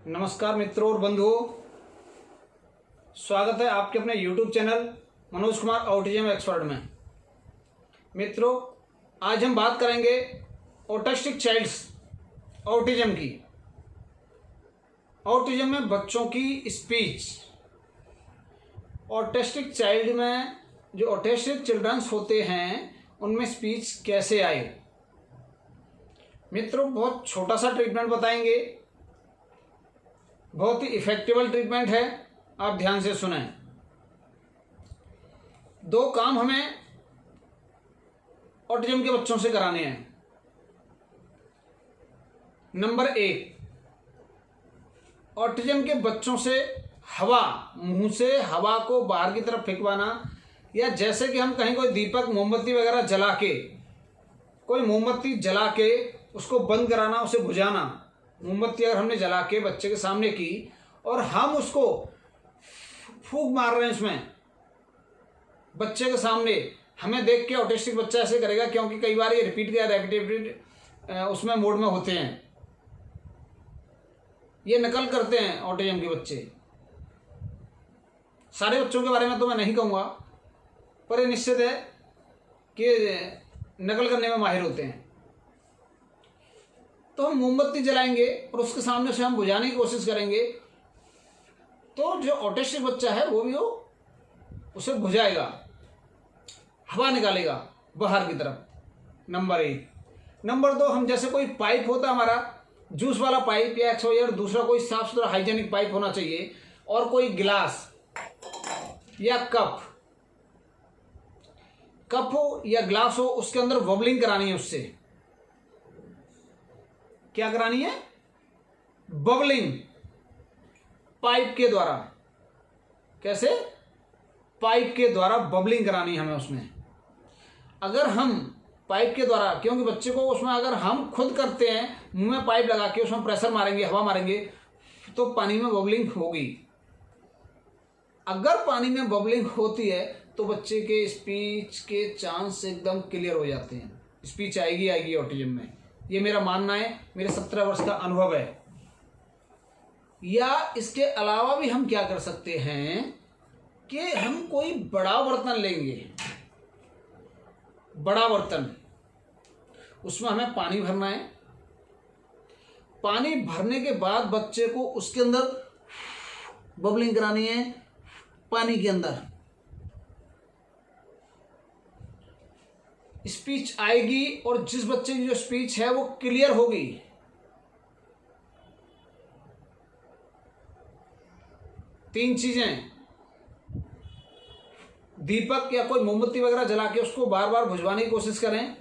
नमस्कार मित्रों और बंधुओं, स्वागत है आपके अपने YouTube channel Manoj Kumar autism expert में। मित्रों, आज हम बात करेंगे ऑटिस्टिक चाइल्ड्स ऑटिज्म की। ऑटिज्म में बच्चों की स्पीच। ऑटिस्टिक चाइल्ड में जो ऑटिस्टिक चिल्ड्रंस होते हैं उनमें स्पीच कैसे आए। मित्रों, बहुत छोटा सा ट्रीटमेंट बताएंगे, बहुत ही इफेक्टिव ट्रीटमेंट है, आप ध्यान से सुनें। 2 काम हमें ऑटिज्म के बच्चों से कराने हैं। नंबर 1, ऑटिज्म के बच्चों से मुंह से हवा को बाहर की तरफ फेंकवाना, या जैसे कि हम कहीं कोई दीपक मोमबत्ती वगैरह जला के, कोई मोमबत्ती जला के उसको बंद कराना, उसे बुझाना। मोमबत्ती अगर हमने जला के बच्चे के सामने की और हम उसको फूंक मार रहे हैं उसमें बच्चे के सामने, हमें देख के ऑटिस्टिक बच्चा ऐसे करेगा, क्योंकि कई बार ये रिपीट उसमें मोड में होते हैं, ये नकल करते हैं ऑटिज्म के बच्चे। सारे बच्चों के बारे में तो मैं नहीं कहूँगा, पर ये निश्चित है कि नकल करने में माहिर होते हैं। तो हम मोमबत्ती जलाएंगे और उसके सामने से हम बुझाने की कोशिश करेंगे, तो जो ऑटिस्टिक बच्चा है वो भी उसे बुझाएगा, हवा निकालेगा बाहर की तरफ। नंबर 1। नंबर 2, हम जैसे कोई पाइप होता है हमारा, जूस वाला पाइप या एक्सवायर, दूसरा कोई साफ सुथरा हाइजेनिक पाइप होना चाहिए, और कोई गिलास या कप हो या ग्लास हो, उसके अंदर बबलिंग करानी है। उससे क्या करानी है? बबलिंग, पाइप के द्वारा। कैसे? पाइप के द्वारा बबलिंग करानी है हमें उसमें। अगर हम पाइप के द्वारा, क्योंकि बच्चे को उसमें अगर हम खुद करते हैं, मुंह में पाइप लगा के उसमें प्रेशर मारेंगे, हवा मारेंगे, तो पानी में बबलिंग होगी। अगर पानी में बबलिंग होती है तो बच्चे के स्पीच के चांस एकदम क्लियर हो जाते हैं। स्पीच आएगी ऑटिज्म में, ये मेरा मानना है, मेरे 17 वर्ष का अनुभव है। या इसके अलावा भी हम क्या कर सकते हैं कि हम कोई बड़ा बर्तन लेंगे, बड़ा बर्तन, उसमें हमें पानी भरना है। पानी भरने के बाद बच्चे को उसके अंदर बबलिंग करानी है, पानी के अंदर। स्पीच आएगी, और जिस बच्चे की जो स्पीच है वो क्लियर होगी। तीन चीजें, दीपक या कोई मोमबत्ती वगैरह जला के उसको बार बार बुझवाने की कोशिश करें।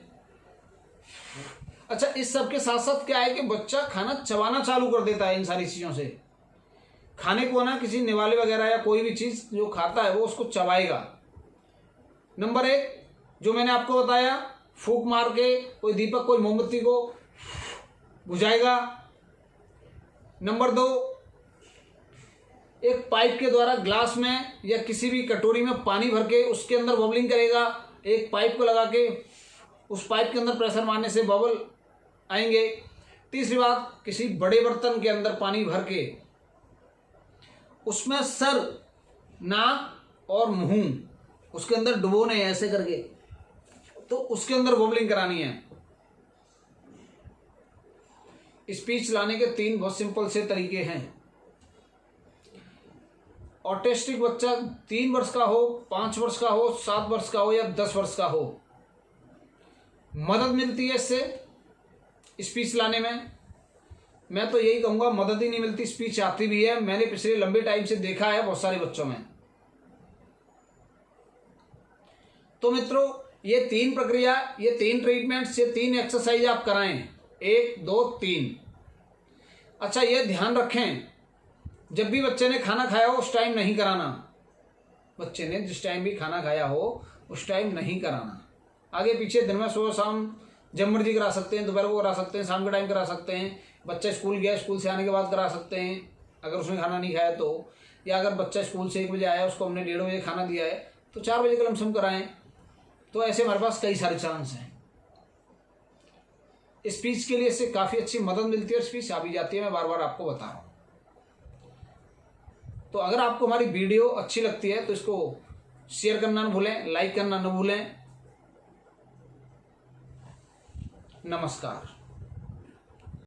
अच्छा, इस सब के साथ साथ क्या है कि बच्चा खाना चबाना चालू कर देता है इन सारी चीजों से। खाने को ना किसी निवाले वगैरह या कोई भी चीज जो खाता है वो उसको चबाएगा। नंबर 1 जो मैंने आपको बताया, फूंक मार के कोई दीपक, कोई मोमबत्ती को बुझाएगा। नंबर 2, एक पाइप के द्वारा ग्लास में या किसी भी कटोरी में पानी भर के उसके अंदर बबलिंग करेगा। एक पाइप को लगा के उस पाइप के अंदर प्रेशर मारने से बबल आएंगे। तीसरी बात, किसी बड़े बर्तन के अंदर पानी भर के उसमें सर, नाक और मुंह उसके अंदर डुबोने ऐसे करके, तो उसके अंदर बबलिंग करानी है। स्पीच लाने के 3 बहुत सिंपल से तरीके हैं। ऑटिस्टिक बच्चा 3 वर्ष का हो, 5 वर्ष का हो, 7 वर्ष का हो या 10 वर्ष का हो, मदद मिलती है इससे स्पीच लाने में। मैं तो यही कहूँगा, मदद ही नहीं मिलती, स्पीच आती भी है। मैंने पिछले लंबे टाइम से देखा है बहुत सारे बच्चों में। तो मित्रों, ये 3 प्रक्रिया, ये 3 ट्रीटमेंट्स, ये 3 एक्सरसाइज आप कराएं। 1, 2, 3। अच्छा, ये ध्यान रखें, जब भी बच्चे ने खाना खाया हो उस टाइम नहीं कराना। बच्चे ने जिस टाइम भी खाना खाया हो उस टाइम नहीं कराना। आगे पीछे दिन में सुबह शाम जब मर्जी करा सकते हैं, दोपहर को करा सकते हैं, शाम के टाइम करा सकते हैं। बच्चा स्कूल गया, स्कूल से आने के बाद करा सकते हैं अगर उसने खाना नहीं खाया तो। या अगर बच्चा स्कूल से 1 बजे आया, उसको हमने 1:30 बजे खाना दिया है, तो 4 बजे का लमसम कराएं। तो ऐसे हमारे पास कई सारे चांस हैं। स्पीच के लिए इससे काफ़ी अच्छी मदद मिलती है और स्पीच आ भी जाती है, मैं बार बार आपको बता रहा हूँ। तो अगर आपको हमारी वीडियो अच्छी लगती है तो इसको शेयर करना न भूलें, लाइक करना न भूलें। नमस्कार।